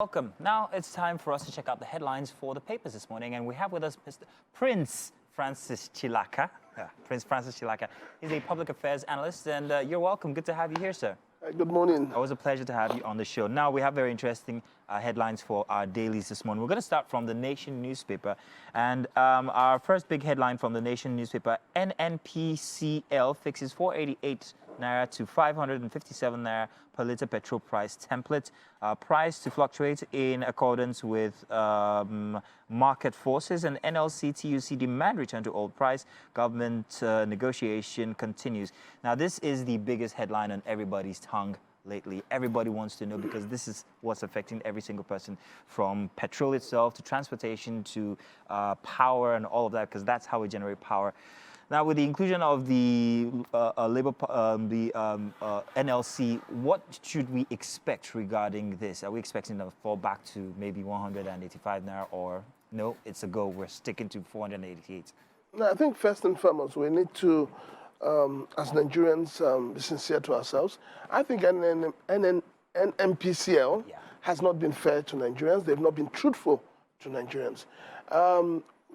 Welcome. Now it's time for us to check out the headlines for the papers this morning, and we have with us Mr. Prince Francis Chilaka. Prince Francis Chilaka. He's a public affairs analyst, and you're welcome. Good to have you here, sir. Good morning. Always a pleasure to have you on the show. Now, we have very interesting headlines for our dailies this morning. We're going to start from the Nation newspaper, and our first big headline from the Nation newspaper, NNPCL fixes 488 Naira to 557 Naira per litre petrol price template. Price to fluctuate in accordance with market forces, and NLC TUC demand return to old price. Government negotiation continues. Now, this is the biggest headline on everybody's tongue lately. Everybody wants to know, because this is what's affecting every single person, from petrol itself to transportation to power and all of that, because that's how we generate power. Now, with the inclusion of the NLC, what should we expect regarding this? Are we expecting to fall back to maybe 185 Naira, or no, it's a go, we're sticking to 488? No, I think first and foremost, we need to, as Nigerians, be sincere to ourselves. I think NNPCL has not been fair to Nigerians. They've not been truthful to Nigerians.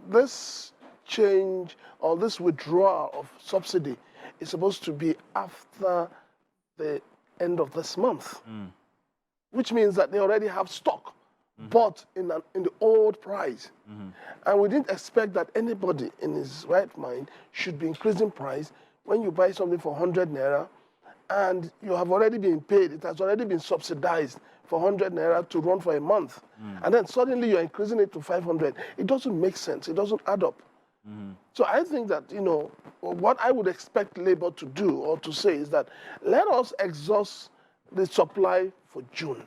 This change or this withdrawal of subsidy is supposed to be after the end of this month, which means that they already have stock bought in the old price. And we didn't expect that anybody in his right mind should be increasing price when you buy something for 100 Naira and you have already been paid. It has already been subsidized for 100 Naira to run for a month. And then suddenly you're increasing it to 500. It doesn't make sense. It doesn't add up. So I think that, what I would expect Labour to do or to say is that let us exhaust the supply for June.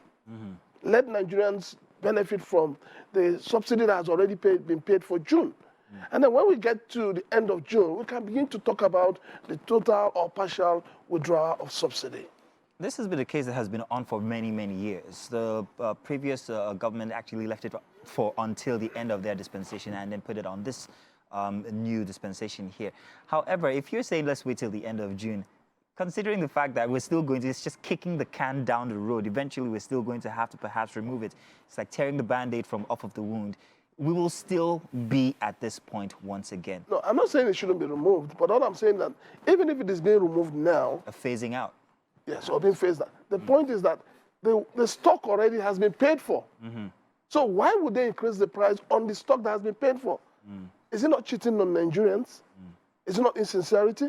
Let Nigerians benefit from the subsidy that has already been paid for June. And then when we get to the end of June, we can begin to talk about the total or partial withdrawal of subsidy. This has been a case that has been on for many, many years. The previous government actually left it for until the end of their dispensation and then put it on this new dispensation here. However, if you're saying let's wait till the end of June, considering the fact that we're still going to, it's just kicking the can down the road, eventually we're still going to have to perhaps remove it. It's like tearing the Band-Aid from off of the wound. We will still be at this point once again. No, I'm not saying it shouldn't be removed, but all I'm saying that even if it is being removed now... A phasing out. Yes, or being phased out. The point is that the stock already has been paid for. So why would they increase the price on the stock that has been paid for? Is it not cheating on Nigerians? Is it not insincerity?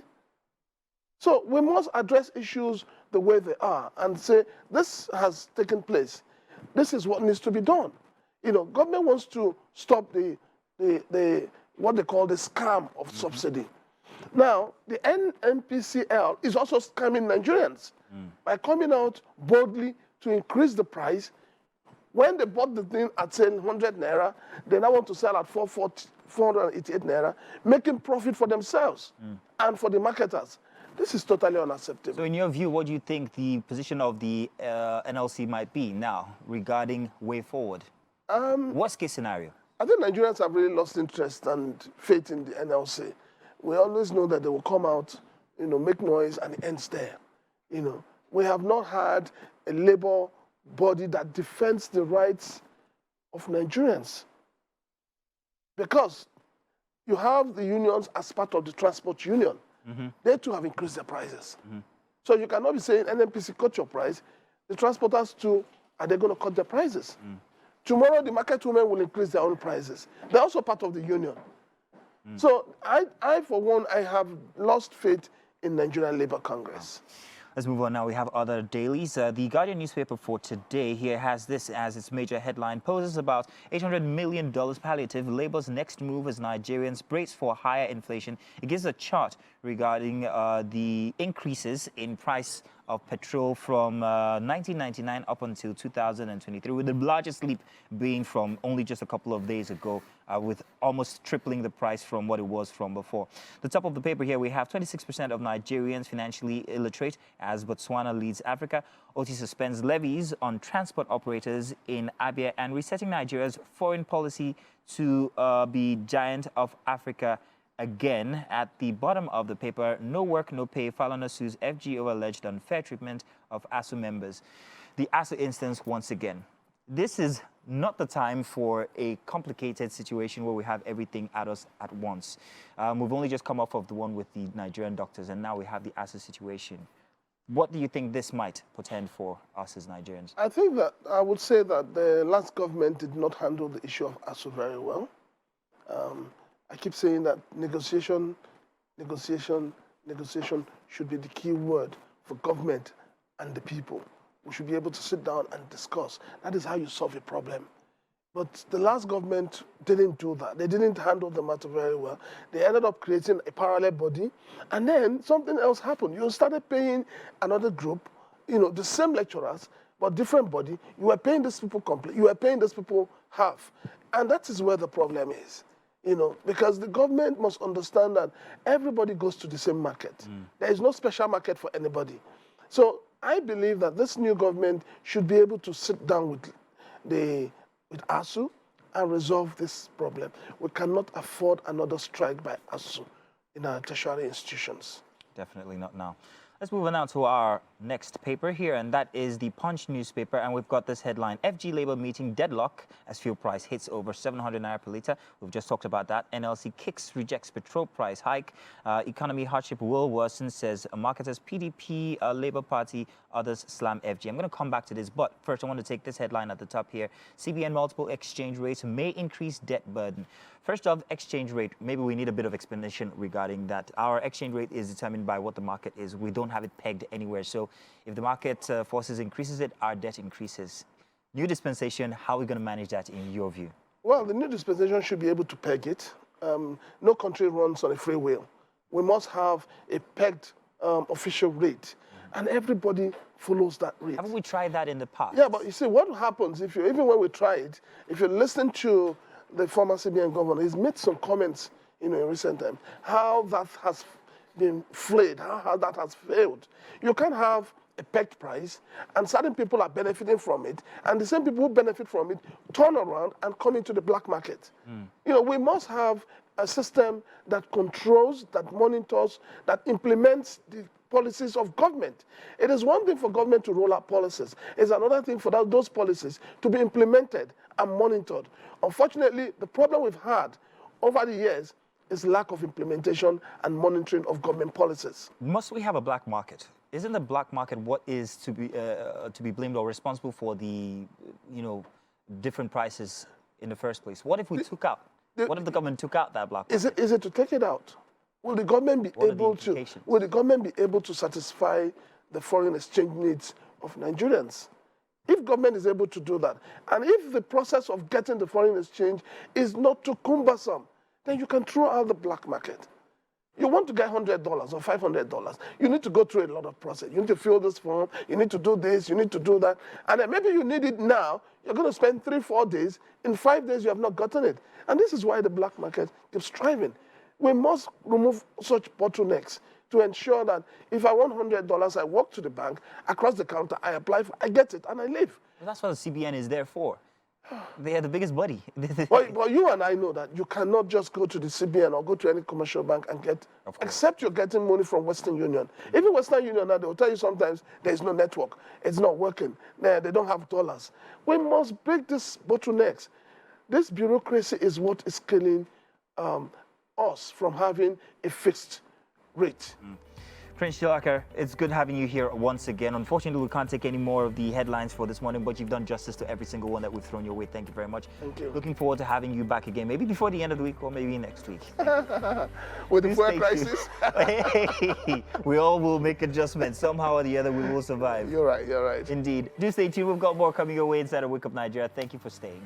So we must address issues the way they are and say, this has taken place. This is what needs to be done. Government wants to stop the what they call the scam of subsidy. Now, the NNPCL is also scamming Nigerians by coming out boldly to increase the price. When they bought the thing at, say, 100 Naira, they now want to sell at 488 Naira, making profit for themselves and for the marketers. This is totally unacceptable. So in your view, what do you think the position of the NLC might be now regarding way forward? Worst case scenario? I think Nigerians have really lost interest and faith in the NLC. We always know that they will come out, make noise, and it ends there. We have not had a labor body that defends the rights of Nigerians. Because you have the unions as part of the transport union. They too have increased their prices. So you cannot be saying NNPC cut your price. The transporters too, are they going to cut their prices? Tomorrow the market women will increase their own prices. They're also part of the union. So I, for one, I have lost faith in Nigerian Labour Congress. Let's move on now. We have other dailies. The Guardian newspaper for today here has this as its major headline. Poses about $800 million palliative. Labour's next move as Nigerians brace for higher inflation. It gives a chart regarding the increases in price of petrol from 1999 up until 2023, with the largest leap being from only just a couple of days ago, with almost tripling the price from what it was from before. The top of the paper here, we have 26% of Nigerians financially illiterate as Botswana leads Africa. OT suspends levies on transport operators in Abia, and resetting Nigeria's foreign policy to be giant of Africa again. At the bottom of the paper, no work, no pay. Falana sues FG over alleged unfair treatment of ASU members. The ASU instance once again. this is not the time for a complicated situation where we have everything at us at once. We've only just come off of the one with the Nigerian doctors, and now we have the ASU situation. What do you think this might portend for us as Nigerians? I would say that the last government did not handle the issue of ASU very well. I keep saying that negotiation should be the key word for government and the people. We should be able to sit down and discuss. That is how you solve a problem. But the last government didn't do that. They didn't handle the matter very well. They ended up creating a parallel body, and then something else happened. You started paying another group, the same lecturers, but different body. You were paying these people complete. You were paying these people half. And that is where the problem is. Because the government must understand that everybody goes to the same market. There is no special market for anybody. So I believe that this new government should be able to sit down with ASU and resolve this problem. We cannot afford another strike by ASU in our tertiary institutions. Definitely not now. Let's move on now to our next paper here, and that is the Punch newspaper. And we've got this headline: FG Labour meeting deadlock as fuel price hits over 700 naira per litre. We've just talked about that. NLC rejects petrol price hike. Economy hardship will worsen, says marketers. PDP, Labour Party, others slam FG. I'm going to come back to this, but first I want to take this headline at the top here. CBN multiple exchange rates may increase debt burden. First off, exchange rate. Maybe we need a bit of explanation regarding that. Our exchange rate is determined by what the market is. We don't have it pegged anywhere. So if the market forces increases it, our debt increases. New dispensation, how are we going to manage that in your view? Well, the new dispensation should be able to peg it. No country runs on a free will. We must have a pegged official rate, and everybody follows that rate. Haven't we tried that in the past? Yeah, but you see, what happens even when we try it, if you listen to the former CBN governor, he's made some comments in recent times, how that has been flayed, how that has failed. You can't have a pegged price, and certain people are benefiting from it, and the same people who benefit from it turn around and come into the black market. We must have a system that controls, that monitors, that implements the policies of government. It is one thing for government to roll out policies. It's another thing for those policies to be implemented and monitored. Unfortunately, the problem we've had over the years is lack of implementation and monitoring of government policies. Must we have a black market? Isn't the black market what is to be blamed or responsible for the different prices in the first place? What if we what if the government took out that black market? Is it to take it out? Will the government be able to satisfy the foreign exchange needs of Nigerians? If government is able to do that, and if the process of getting the foreign exchange is not too cumbersome, then you can throw out the black market. You want to get $100 or $500, you need to go through a lot of process. You need to fill this form, you need to do this, you need to do that. And then maybe you need it now, you're going to spend 3-4 days. In 5 days, you have not gotten it. And this is why the black market keeps thriving. We must remove such bottlenecks to ensure that if I want $100, I walk to the bank, across the counter, I apply for, I get it, and I leave. Well, that's what the CBN is there for. They are the biggest buddy. But you and I know that you cannot just go to the CBN or go to any commercial bank and get, except you're getting money from Western Union. Even Western Union, now, they will tell you sometimes there is no network. It's not working. They don't have dollars. We must break these bottlenecks. This bureaucracy is what is killing us from having a fixed rate. Prince Chilaka, it's good having you here once again. Unfortunately, we can't take any more of the headlines for this morning, but you've done justice to every single one that we've thrown your way. Thank you very much. Thank you. Looking forward to having you back again, maybe before the end of the week or maybe next week. With the fuel crisis? Hey, we all will make adjustments. Somehow or the other, we will survive. You're right, you're right. Indeed. Do stay tuned. We've got more coming your way inside of Wake Up Nigeria. Thank you for staying.